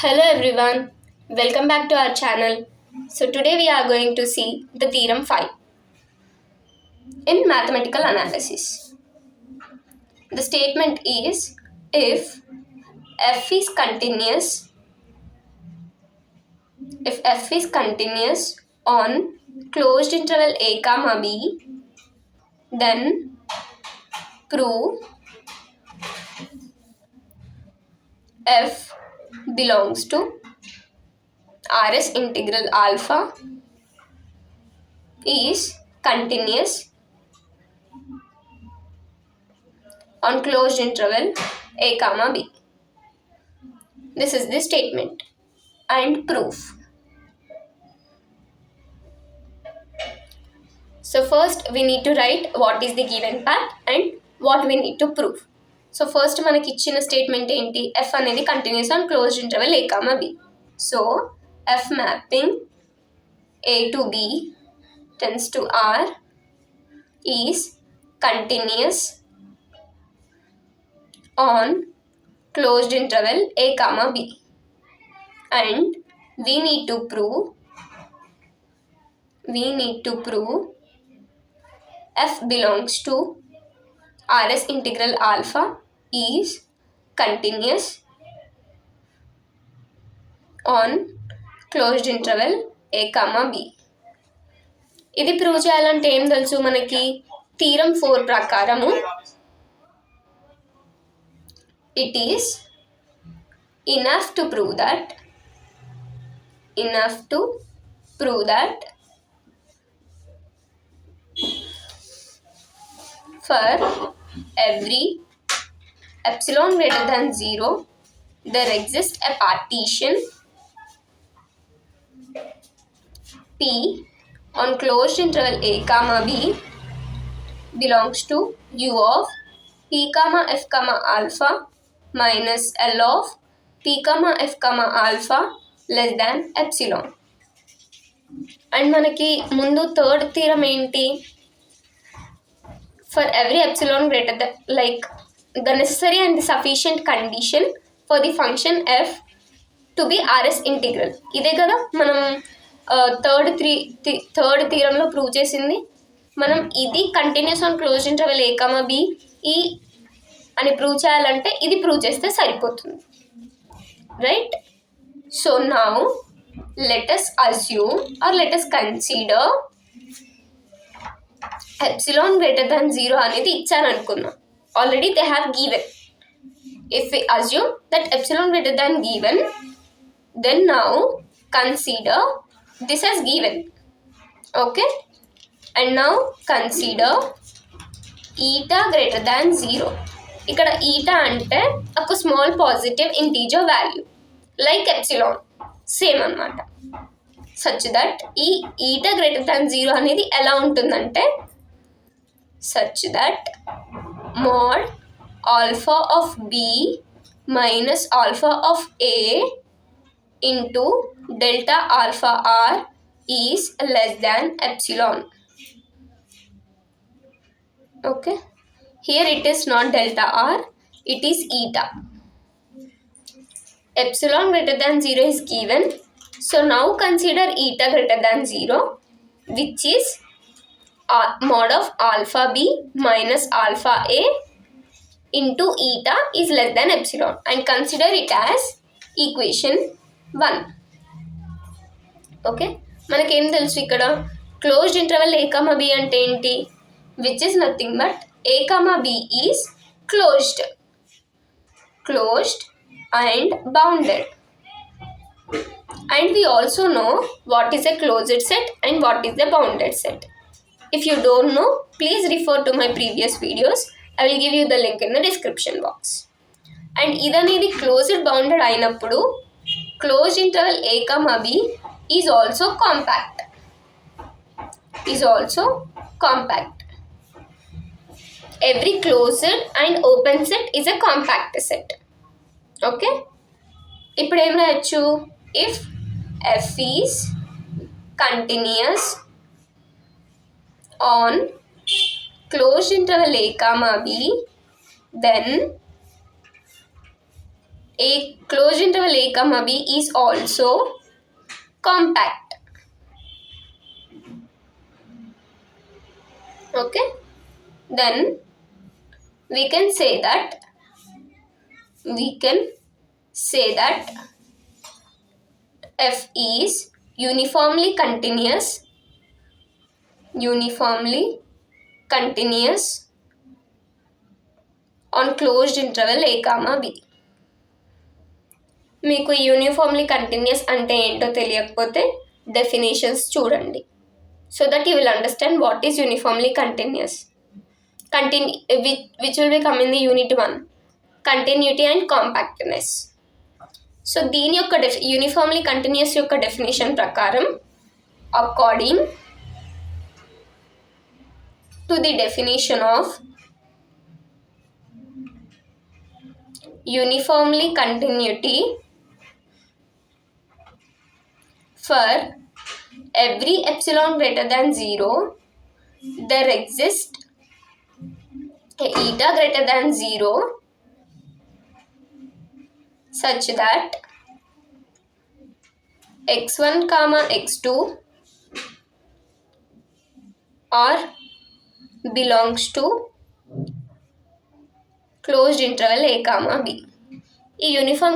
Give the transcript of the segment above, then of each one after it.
Hello everyone, welcome back to our channel. So today we are going to see the theorem 5 in mathematical analysis. The statement is if f is continuous on closed interval a comma b, then prove f belongs to Rs integral alpha is continuous on closed interval a comma b. This is the statement and proof. So first we need to write what is the given path and what we need to prove. So first మనకి ఇచ్చిన statement ఏంటి, f అనేది continuous on closed interval a comma b. So f mapping a to b tends to r is continuous on closed interval a comma b, and we need to prove f belongs to Rs integral alpha is continuous on closed interval a comma b. ఇది prove చేయాలంటే ఏం తెలుసు మనకి, theorem 4 ప్రకారము it is enough to prove that for every epsilon greater than 0 there exists a partition P on closed interval a comma b belongs to U of P comma F comma alpha minus L of P comma F comma alpha less than epsilon. And మనకి ముందు third theorem ఏంటి, for every epsilon greater than the necessary and the sufficient condition for the function f to be Rs integral. ఇదే కదా మనం third థీరంలో prove చేసింది. మనం ఇది continuous on close interval A comma B ఈ అని ప్రూవ్ చేయాలంటే ఇది ప్రూవ్ చేస్తే సరిపోతుంది, right? So now let us assume or let us consider epsilon greater than 0 అనేది ఇచ్చారు అనుకుందాం. Already they have given. If we assume that epsilon greater than given, then now consider this as given. Okay, and now consider eta greater than 0. ఇక్కడ eta అంటే ఒక small positive integer value like epsilon, same అన్నమాట. Such that ఈ eta greater than 0 అనేది ఎలా ఉంటుందంటే, such that mod alpha of B minus alpha of A into delta alpha r is less than epsilon. Okay, here it is not delta r, it is eta. Epsilon greater than 0 is given. So now consider eta greater than 0, which is mod of alpha b minus alpha a into eta is less than epsilon, and consider it as equation 1. Okay, మనకేం తెలుసు ఇక్కడ closed interval a comma b అంటే ఏంటి, which is nothing but a comma b is closed and bounded, and we also know what is a closed set and what is the bounded set. If you don't know, please refer to my previous videos. I will give you the link in the description box. And ఇదనేది closed bounded అయినప్పుడు closed interval a comma b is also compact. Every closed and open set is a compact set. Okay, ఇప్పుడు ఏం రాయొచ్చు, if F is continuous on closed interval A comma B, then a closed interval a comma b is also compact. Okay, then we can say that f is uniformly continuous on closed interval a comma b. మీకు uniformly continuous అంటే ఏంటో తెలియకపోతే definitions చూడండి, so that you will understand what is uniformly continuous. Which will be come in the unit 1, continuity and compactness. So దీని యొక్క uniformly continuous యొక్క definition ప్రకారం, according to the definition of uniformly continuity, for every epsilon greater than 0 there exists a eta greater than 0 such that x1 comma x2 are belongs to closed interval A comma B. ఈ uniform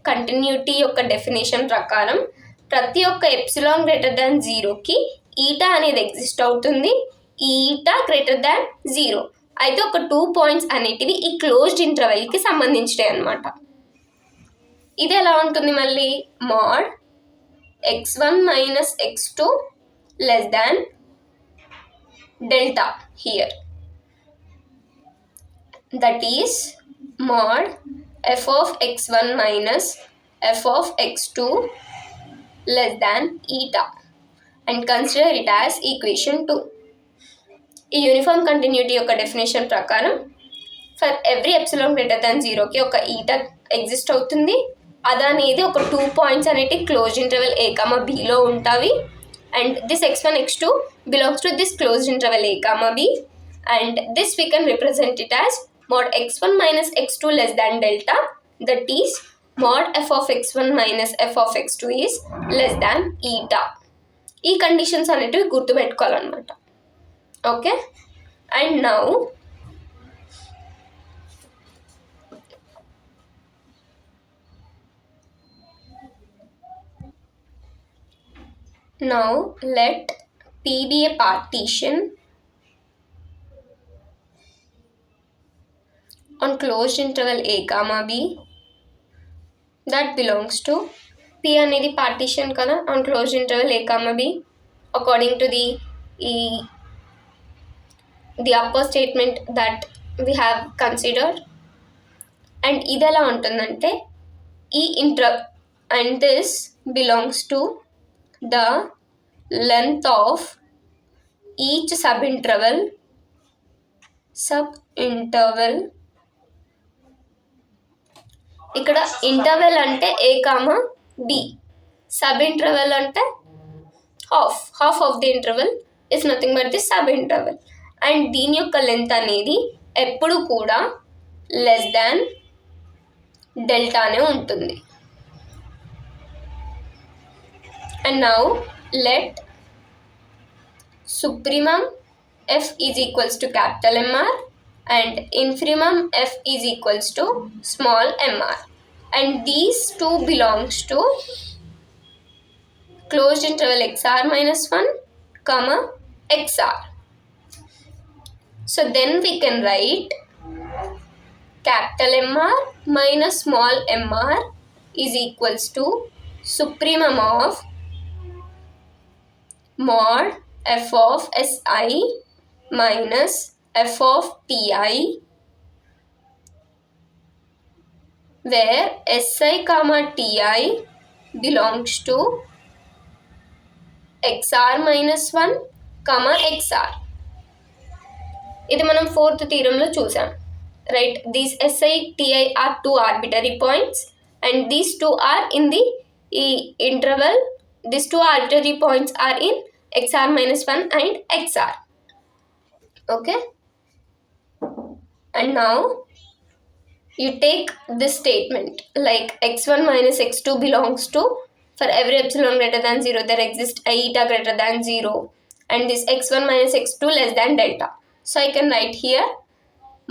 continuity యొక్క definition ప్రకారం ప్రతి ఒక్క epsilon greater than 0కి eta అనేది exist అవుతుంది. ఈ eta greater than 0 అయితే ఒక 2 పాయింట్స్ అనేటివి ఈ క్లోజ్డ్ ఇంటర్వెల్కి సంబంధించినవి అనమాట. ఇది ఎలా ఉంటుంది మళ్ళీ, mode x1 minus x2 less than delta here, that is mod f of x1 minus f of x2 less than eta, and consider it as equation 2. ఈ యూనిఫామ్ కంటిన్యూటీ యొక్క డెఫినేషన్ ప్రకారం for every epsilon greater than 0కి ఒక eta exist అవుతుంది. అదనేది ఒక 2 points అనేవి close interval A comma బిలో ఉంటాయి. And this x1 x2 belongs to this close interval A comma B, and this we can represent it as mod x1 minus x2 less than delta, that is mod f of x1 minus f of x2 is less than eta. ఈ conditions అనేటివి గుర్తుపెట్టుకోవాలన్నమాట. Okay, and now let P be a partition on closed interval a comma b that belongs to P అనేది partition కదా on closed interval a comma b according to the upper statement that we have considered. And ఇది ఎలా ఉంటుందంటే ఈ and this belongs to the length of each subinterval ఇక్కడ interval అంటే ఏ comma B, sub interval అంటే half of the interval is nothing but the sub interval. And దీని యొక్క length అనేది ఎప్పుడు కూడా లెస్ దాన్ డెల్టానే ఉంటుంది. And now let supremum f is equals to capital MR and infimum f is equals to small mr, and these two belongs to closed interval xr minus 1 comma xr. So then we can write capital MR minus small mr is equals to supremum of mod f of si minus f of ti, where si comma ti belongs to xr minus 1 comma xr. ఇది మనం fourth థీరంలో చూసాం, right? These si ti are two arbitrary points and these two are in the interval. These two arbitrary points are in xr minus 1 and xr. Okay, and now you take this statement like x1 minus x2 belongs to, for every epsilon greater than 0 there exists a eta greater than 0, and this x1 minus x2 less than delta. So I can write here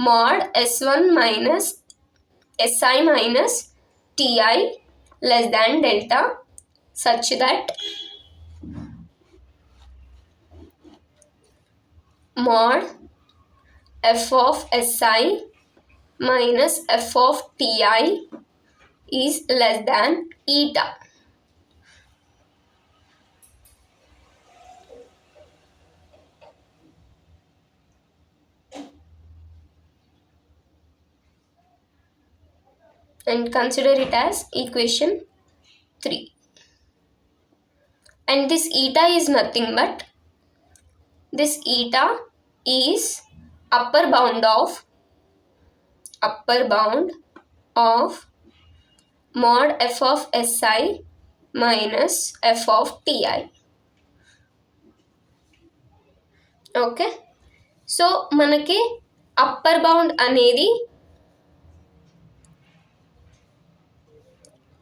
mod s1 minus si minus ti less than delta, such that mod f of si minus f of ti is less than eta. And consider it as equation 3. And this eta is nothing but, this eta is upper bound of mod f of si minus f of ti. Okay, so మనకి upper bound అనేది,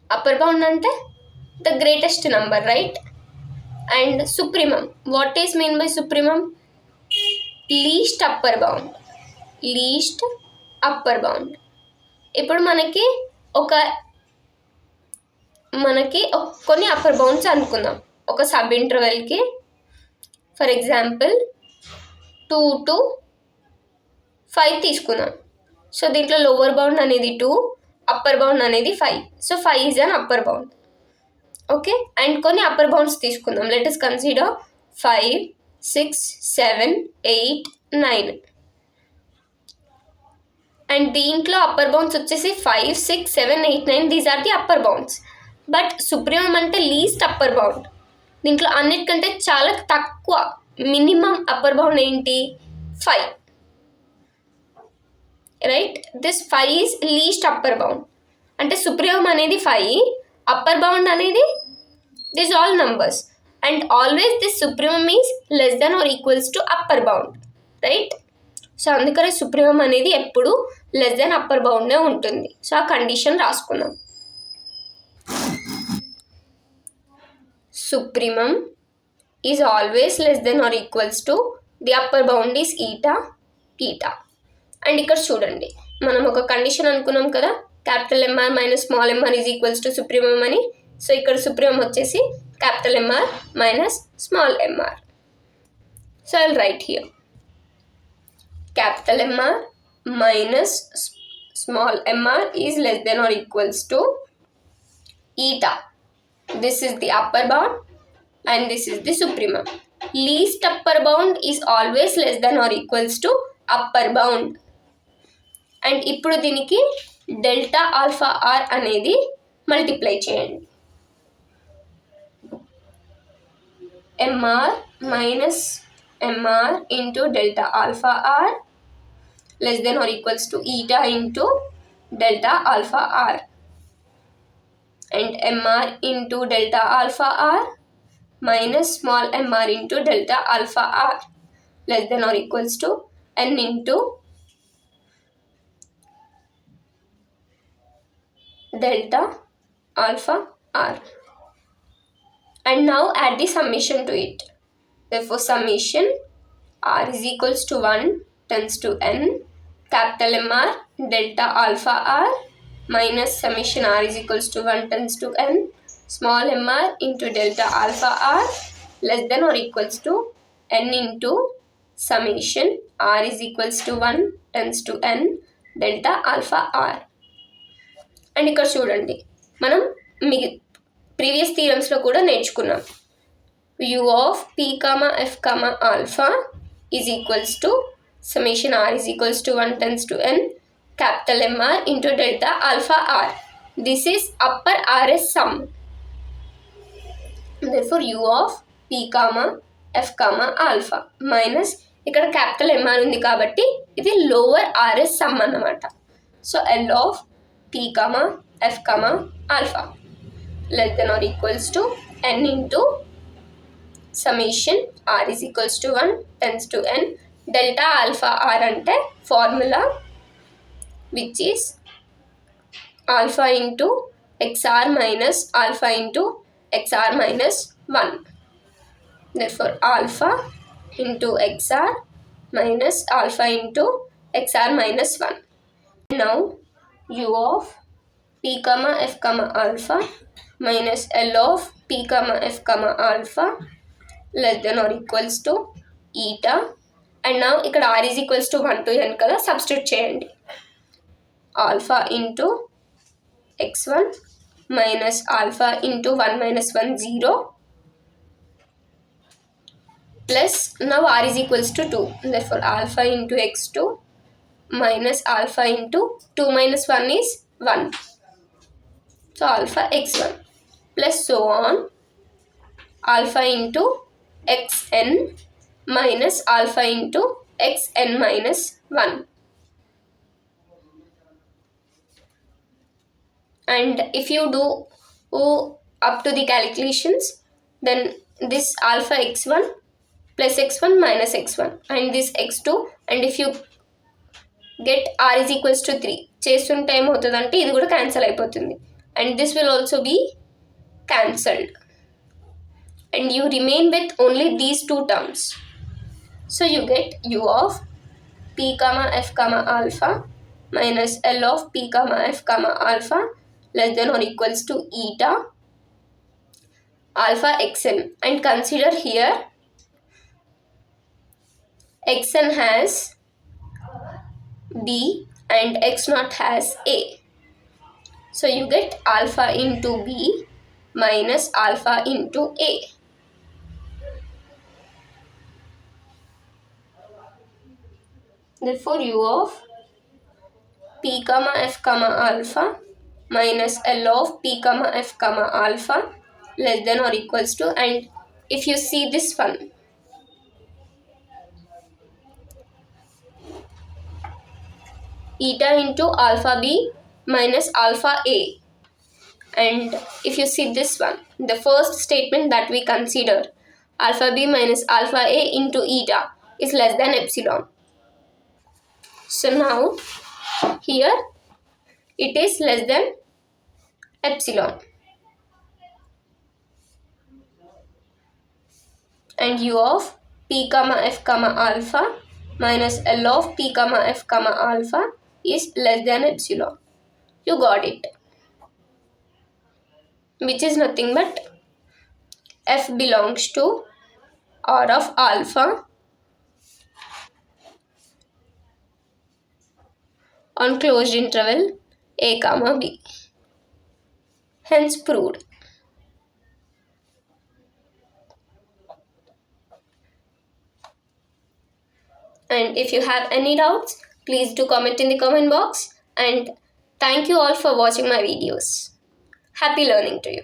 upper bound అంటే the greatest number, right? And supremum, what is mean by supremum? Least upper bound, least upper bound. ఇప్పుడు మనకి కొన్ని upper bounds అనుకుందాం ఒక sub ఇంటర్వెల్కి. For example 2 to 5 తీసుకుందాం. సో దీంట్లో లోవర్ బౌండ్ అనేది 2, అప్పర్ బౌండ్ అనేది 5. So 5 is an upper bound. Okay, and కొన్ని అప్పర్ బౌండ్స్ తీసుకుందాం. Let us consider 5, 6, 7, 8, 9. అండ్ దీంట్లో అప్పర్ బౌండ్స్ వచ్చేసి 5, 6, 7, 8, 9. These are the upper bounds. But supremum అంటే లీస్ట్ అప్పర్ బౌండ్. దీంట్లో అన్నిటికంటే చాలా తక్కువ మినిమం అప్పర్ బౌండ్ ఏంటి? 5, right? This 5 is least upper bound. అంటే సుప్రీమం అనేది 5, అప్పర్ బౌండ్ అనేది this all numbers, and always this supremum is less than or equals to upper bound, right? So అందుకనే supremum అనేది ఎప్పుడు లెస్ దెన్ అప్పర్ బౌండే ఉంటుంది. So ఆ condition రాసుకుందాం. Supremum is always less than or equals to the upper bound is eta. And ఇక్కడ చూడండి, మనం ఒక కండిషన్ అనుకున్నాం కదా, capital MR minus small MR is equals to supremum అని. సో ఇక్కడ సుప్రీమం వచ్చేసి capital MR minus small MR. So I will write here capital MR minus small mr is less than or equals to eta. This is the upper bound and this is the supremum. Least upper bound is always less than or equals to upper bound. And ఇప్పుడు దీనికి delta alpha are అనేది multiply చేయండి. mr minus mr into delta alpha r less than or equals to eta into delta alpha r, and mr into delta alpha r minus small mr into delta alpha r less than or equals to n into delta alpha r. And now add the summation to it. Therefore summation r is equals to 1 tends to n capital MR delta alpha r minus summation r is equals to 1 tends to n small mr into delta alpha r less than or equals to n into summation r is equals to 1 tends to n delta alpha r. And ఇక్కడ చూడండి, మనం previous థీరమ్స్లో కూడా నేర్చుకున్నాం. u of p comma f comma alpha is equals to summation r is equals to 1 tends to n capital MR into delta alpha r. This is upper RS sum. Therefore u of p comma f comma alpha minus ఇక్కడ capital MR ఉంది కాబట్టి ఇది lower RS sum అన్నమాట. So L of p comma f comma alpha less than or equals to n into summation r is equals to 1 tends to n delta alpha r అంటే formula which is alpha into xr minus alpha into xr minus 1. Therefore alpha into xr minus alpha into xr minus 1. Now u of p comma f comma alpha minus l of p comma f comma alpha less than or equals to eta. And now ఇక్కడ r is equals to 1 to n కదా, substitute చేయండి. Alpha into x1 minus alpha into 1 minus 1 0 plus now r is equals to 2. Therefore alpha into x2 minus alpha into 2 minus 1 is 1. So alpha x1 plus so on alpha into xn minus alpha into xn minus 1. And if you do up to the calculations, then this alpha x1 plus x1 minus x1 and this x2, and if you get r is equals to 3 చేస్తుంటే ఏమవుతుందంటే ఇది కూడా cancel అయిపోతుంది, and this will also be cancelled, and you remain with only these two terms. So you get u of p comma f comma alpha minus l of p comma f comma alpha less than or equals to eta alpha xn. And consider here xn has b and x naught has a. So you get alpha into b minus alpha into a. Therefore u of p comma f comma alpha minus l of p comma f comma alpha less than or equals to, and if you see this one, eta into alpha b minus alpha a. And if you see this one, the first statement that we consider, alpha b minus alpha a into eta is less than epsilon. So now here it is less than epsilon, and u of p comma f comma alpha minus l of p comma f comma alpha is less than epsilon. You got it, which is nothing but f belongs to r of alpha on closed interval a comma b. Hence proved. And if you have any doubts, please do comment in the comment box, and thank you all for watching my videos. Happy learning to you.